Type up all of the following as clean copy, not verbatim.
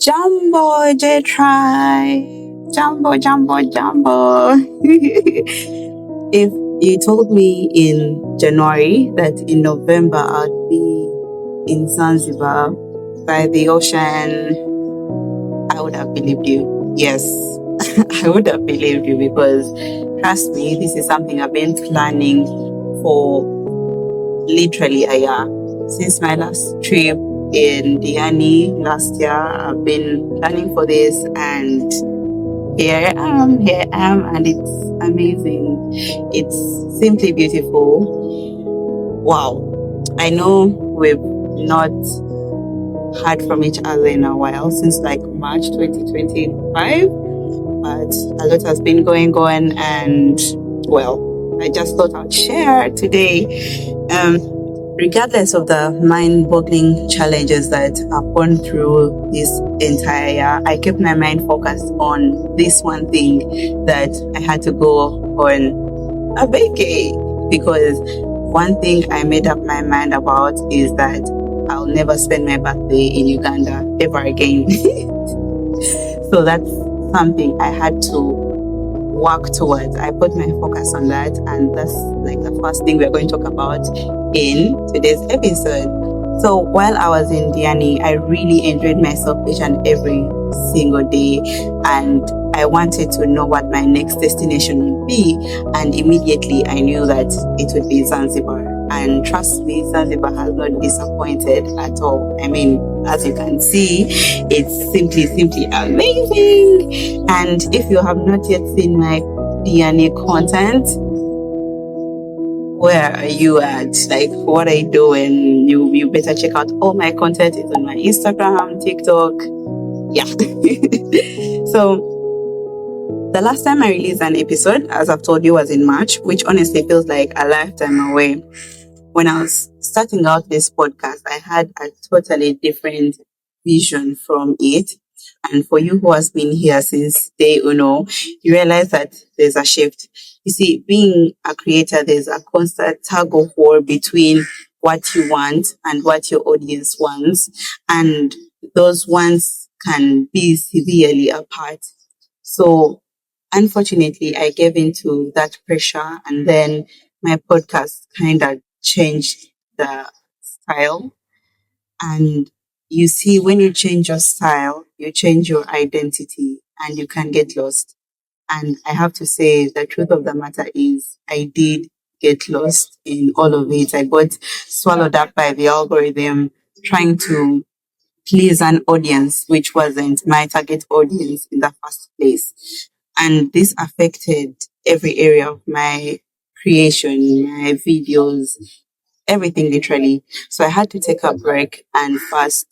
Jumbo J Try. Jumbo, jumbo, jumbo. If you told me in January that in November I'd be in Zanzibar by the ocean, I would have believed you. Yes, I would have believed you because trust me, this is something I've been planning for literally a year. Since my last trip in Diani last year, I've been planning for this, and here I am, and it's amazing. It's simply beautiful. Wow. I know we've not heard from each other in a while, since like March 2025, but a lot has been going on, and well, I just thought I'd share today. Regardless of the mind-boggling challenges that I've gone through this entire year, I kept my mind focused on this one thing, that I had to go on a vacay, because one thing I made up my mind about is that I'll never spend my birthday in Uganda ever again. So that's something I had to work towards. I put my focus on that, and that's like the first thing we're going to talk about in today's episode. So while I was in Diani, I really enjoyed myself each and every single day, and I wanted to know what my next destination would be, and immediately I knew that it would be Zanzibar. And trust me, Zanzibar has not disappointed at all. I mean, as you can see, it's simply amazing. And if you have not yet seen my DNA content, where are you at? Like, what are you doing? You better check out all my content. It's on my Instagram, TikTok. Yeah. So the last time I released an episode, as I've told you, was in March, which honestly feels like a lifetime away. When I was starting out this podcast, I had a totally different vision from it. And for you who has been here since day uno, you realize that there's a shift. You see, being a creator, there's a constant tug of war between what you want and what your audience wants. And those ones can be severely apart. So unfortunately, I gave into that pressure, and then my podcast kind of changed the style. And you see, when you change your style, you change your identity, and you can get lost. And I have to say, the truth of the matter is, I did get lost in all of it. I got swallowed up by the algorithm, trying to please an audience which wasn't my target audience in the first place. And this affected every area of my creation, my videos, everything literally. So I had to take a break and first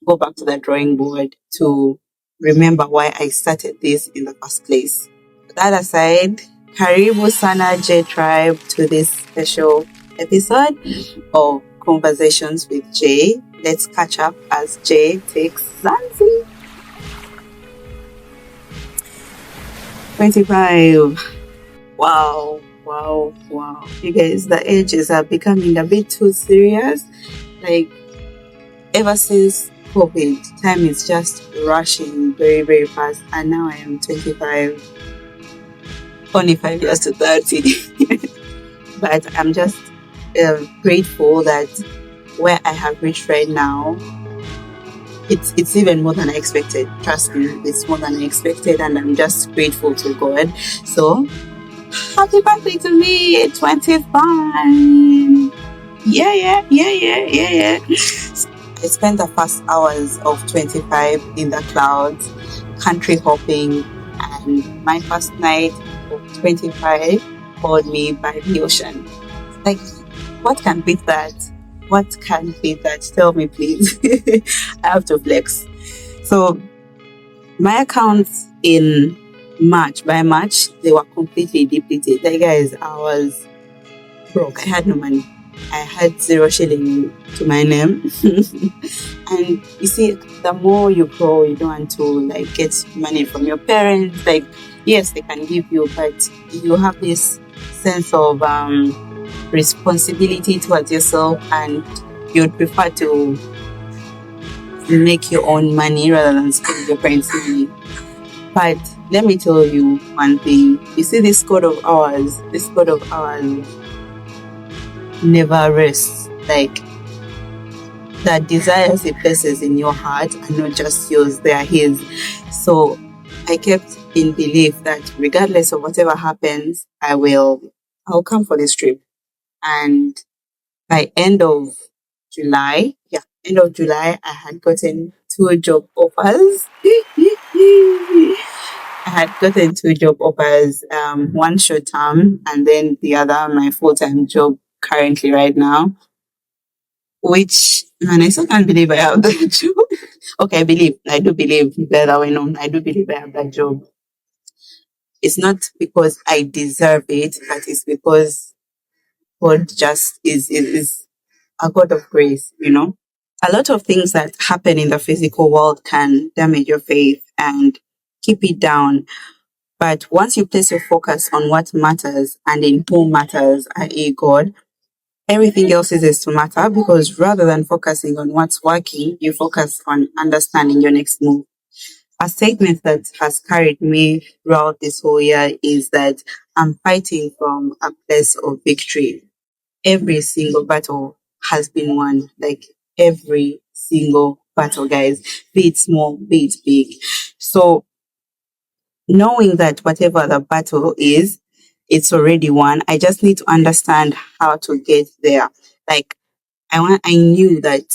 go back to the drawing board to remember why I started this in the first place. That aside, Karibu Sana J Tribe to this special episode of Conversations with Jay. Let's catch up as Jay takes Zanziii. 25. Wow. You guys, the ages are becoming a bit too serious. Like, ever since COVID, time is just rushing very fast. And now I am 25. Only 5 years to 30. But I'm just grateful that where I have reached right now, it's even more than I expected. Trust me, it's more than I expected, and I'm just grateful to God. So, happy birthday to me, 25. Yeah. I spent the first hours of 25 in the clouds, country hopping, and my first night of 25 called me by the ocean. Like, what can beat that? What can beat that? Tell me, please. I have to flex. So, my accounts in by March, they were completely depleted. Like, guys, I was broke. I had no money. I had 0 shilling to my name. And you see, the more you grow, you don't want to like get money from your parents. Like, yes, they can give you, but you have this sense of responsibility towards yourself, and you'd prefer to make your own money rather than spend your parents' money. But let me tell you one thing. You see, this code of ours never rests. Like, the desires he places in your heart are not just yours, they are his. So I kept in belief that regardless of whatever happens, I'll come for this trip. And by end of July, I had gotten 2 job offers. I had gotten 2 job offers, one short term and then the other my full-time job currently right now. Which, man, I still can't believe I have that job. Okay, I do believe better way known. I do believe I have that job. It's not because I deserve it, but it's because God just is a God of grace, you know. A lot of things that happen in the physical world can damage your faith and keep it down. But once you place your focus on what matters and in whom matters, i.e., God, everything else is to matter, because rather than focusing on what's working, you focus on understanding your next move. A statement that has carried me throughout this whole year is that I'm fighting from a place of victory. Every single battle has been won. Like, every single battle, guys, be it small, be it big. So knowing that whatever the battle is, it's already won. I just need to understand how to get there. Like, I knew that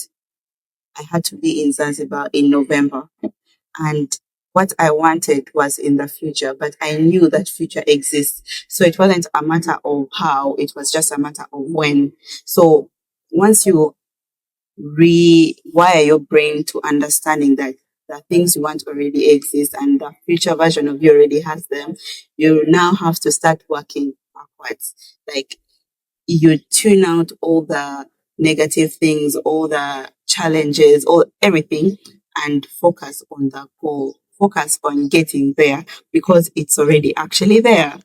I had to be in Zanzibar in November, and what I wanted was in the future, but I knew that future exists. So it wasn't a matter of how, it was just a matter of when. So once you rewire your brain to understanding that the things you want already exist and the future version of you already has them, you now have to start working backwards. Like, you tune out all the negative things, all the challenges, all everything, and focus on the goal. Focus on getting there because it's already actually there.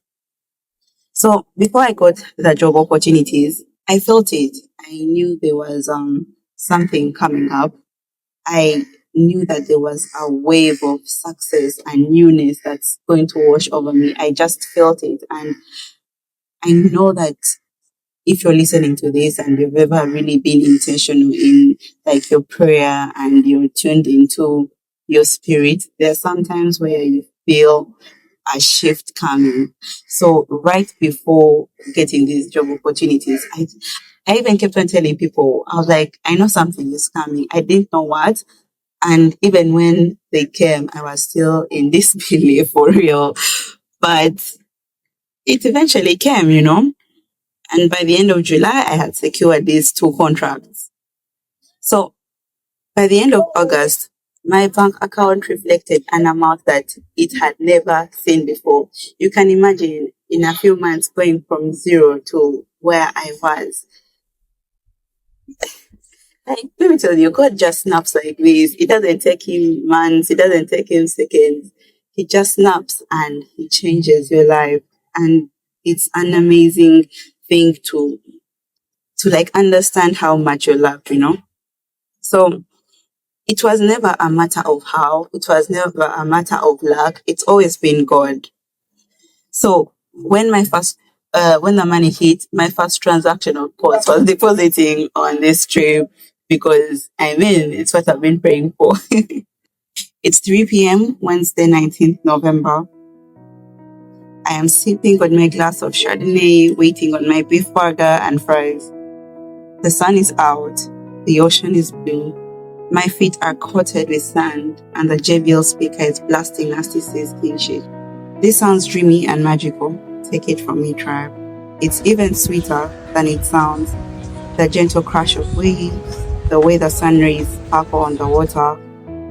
So before I got the job opportunities, I felt it. I knew there was something coming up. I knew that there was a wave of success and newness that's going to wash over me. I just felt it, and I know that if you're listening to this and you've ever really been intentional in like your prayer and you're tuned into your spirit, there are some times where you feel a shift coming. So right before getting these job opportunities, I even kept on telling people, I was like, I know something is coming. I didn't know what. And even when they came, I was still in disbelief for real. But it eventually came, you know. And by the end of July, I had secured these 2 contracts. So by the end of August, my bank account reflected an amount that it had never seen before. You can imagine in a few months going from zero to where I was. Like, let me tell you, God just snaps like this. It doesn't take him months, it doesn't take him seconds. He just snaps and he changes your life. And it's an amazing thing to like understand how much you're loved, you know? So it was never a matter of how, it was never a matter of luck. It's always been God. So when the money hit, my first transaction, of course, was depositing on this trip because I mean, it's what I've been praying for. It's 3 p.m., Wednesday, 19th November. I am sipping on my glass of Chardonnay, waiting on my beef burger and fries. The sun is out, the ocean is blue, my feet are coated with sand, and the JBL speaker is blasting Nasty C's clean sheet. This sounds dreamy and magical. Take it from me, tribe. It's even sweeter than it sounds. The gentle crash of waves, the way the sun rays sparkle on the water,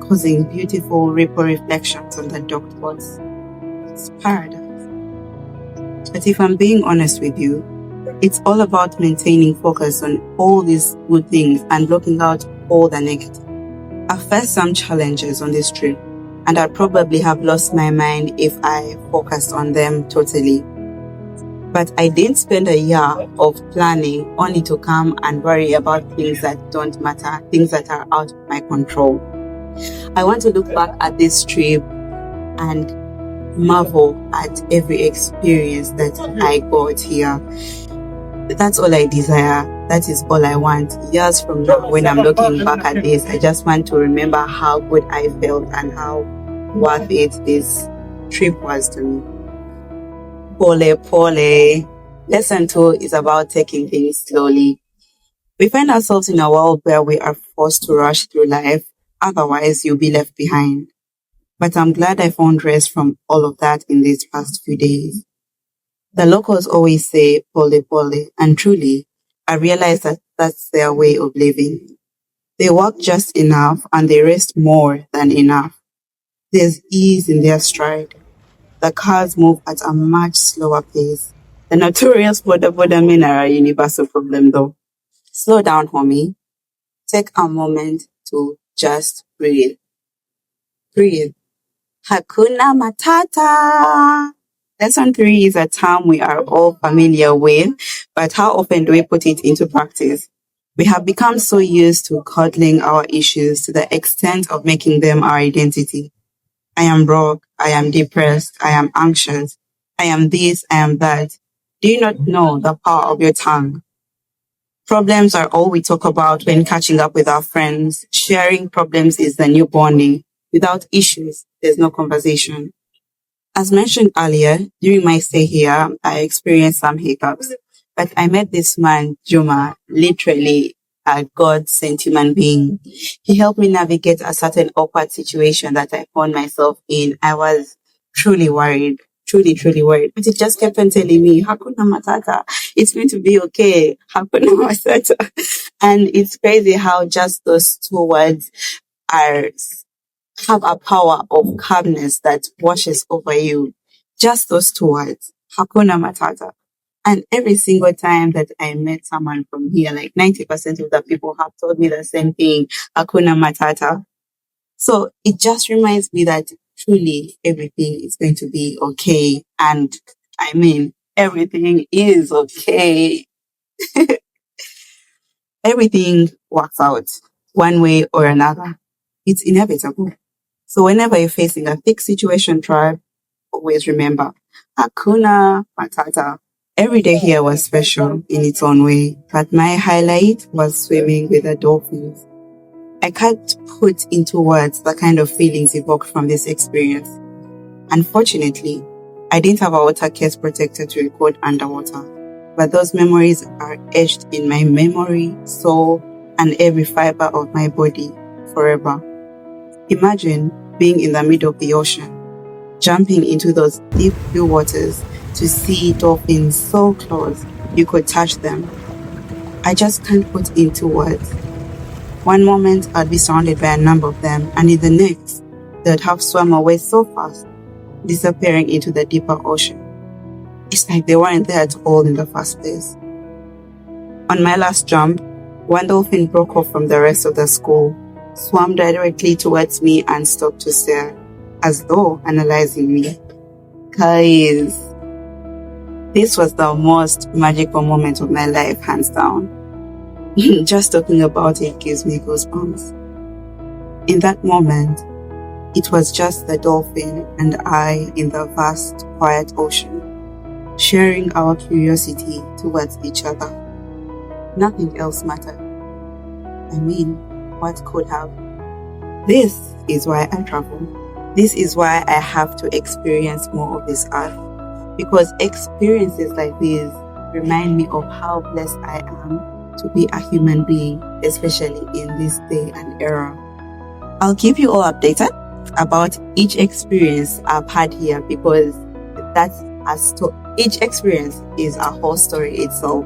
causing beautiful ripple reflections on the dock spots. It's paradise. But if I'm being honest with you, it's all about maintaining focus on all these good things and blocking out all the negative. I faced some challenges on this trip, and I'd probably have lost my mind if I focused on them totally. But I didn't spend a year of planning only to come and worry about things that don't matter, things that are out of my control. I want to look back at this trip and marvel at every experience that I got here. That's all I desire. That is all I want. Years from now, when I'm looking back at this, I just want to remember how good I felt and how worth it this trip was to me. Pole pole. Lesson 2 is about taking things slowly. We find ourselves in a world where we are forced to rush through life. Otherwise, you'll be left behind. But I'm glad I found rest from all of that in these past few days. The locals always say pole pole, and truly, I realize that that's their way of living. They work just enough and they rest more than enough. There's ease in their stride. The cars move at a much slower pace. The notorious border men are a universal problem though. Slow down, homie. Take a moment to just breathe. Breathe. Hakuna Matata. Lesson 3 is a term we are all familiar with, but how often do we put it into practice? We have become so used to coddling our issues to the extent of making them our identity. I am broke, I am depressed, I am anxious, I am this, I am that. Do you not know the power of your tongue? Problems are all we talk about when catching up with our friends. Sharing problems is the new bonding. Without issues, there's no conversation. As mentioned earlier, during my stay here, I experienced some hiccups. But I met this man, Juma, literally a God-sent human being. He helped me navigate a certain awkward situation that I found myself in. I was truly worried, truly worried. But he just kept on telling me, Hakuna Matata, it's going to be okay. Hakuna Matata. And it's crazy how just those two words have a power of calmness that washes over you. Just those two words, Hakuna Matata. And every single time that I met someone from here, like 90% of the people have told me the same thing, Hakuna Matata. So it just reminds me that truly everything is going to be okay. And I mean, everything is okay. Everything works out one way or another. It's inevitable. So whenever you're facing a thick situation, tribe, always remember, Hakuna Matata. Every day here was special in its own way, but my highlight was swimming with the dolphins. I can't put into words the kind of feelings evoked from this experience. Unfortunately, I didn't have a water case protector to record underwater, but those memories are etched in my memory, soul, and every fiber of my body forever. Imagine being in the middle of the ocean, jumping into those deep blue waters to see dolphins so close you could touch them. I just can't put into words. One moment I'd be surrounded by a number of them, and in the next, they'd have swum away so fast, disappearing into the deeper ocean. It's like they weren't there at all in the first place. On my last jump, one dolphin broke off from the rest of the school, swam directly towards me and stopped to stare, as though analyzing me. Guys, this was the most magical moment of my life, hands down. Just talking about it gives me goosebumps. In that moment, it was just the dolphin and I in the vast, quiet ocean, sharing our curiosity towards each other. Nothing else mattered. I mean, what could have? This is why I travel. This is why I have to experience more of this earth. Because experiences like these remind me of how blessed I am to be a human being, especially in this day and era. I'll keep you all updated about each experience I've had here, because each experience is a whole story itself.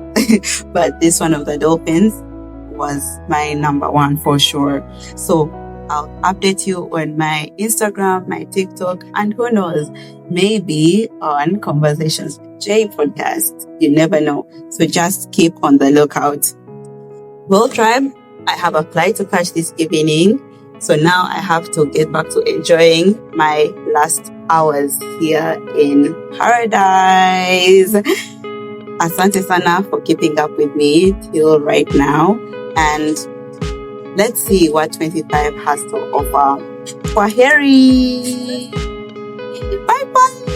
But this one of the dolphins was my number one for sure. So I'll update you on my Instagram, my TikTok, and who knows, maybe on Conversations with Jay podcast. You never know. So just keep on the lookout. Well, tribe, I have a flight to catch this evening. So now I have to get back to enjoying my last hours here in paradise. Asante sana for keeping up with me till right now. And Let's see what 25 has to offer. Kwaheri. Bye bye.